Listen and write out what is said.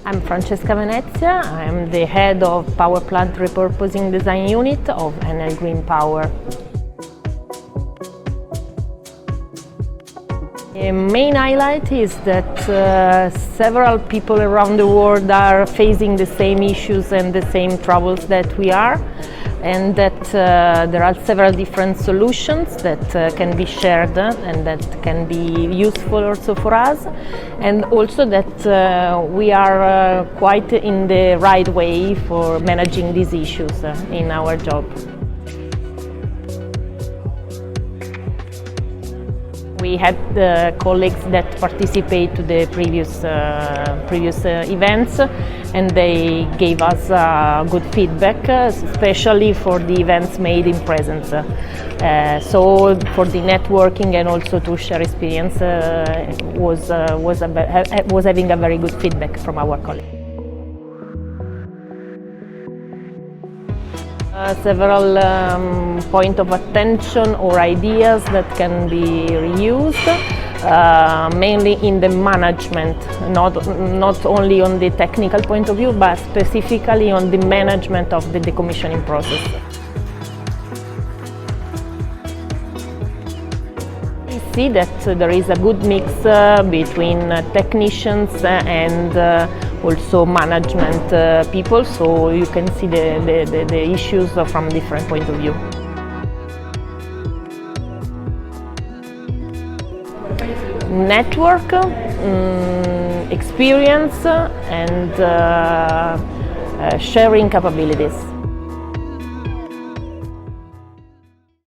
I'm Franceska Venezia. I'm the head of Power Plant Repurposing Design Unit of Enel Green Power. The main highlight is that several people around the world are facing the same issues and the same troubles that we are, and that there are several different solutions that can be shared and that can be useful also for us, and also that we are quite in the right way for managing these issues in our job. We had colleagues that participate to the previous events, and they gave us good feedback, especially for the events made in presence. So for the networking and also to share experience was having a very good feedback from our colleagues. Several points of attention or ideas that can be reused, mainly in the management, not only on the technical point of view, but specifically on the management of the decommissioning process. We see that there is a good mix between technicians and also management people, so you can see the issues from different point of view. Network, experience and sharing capabilities.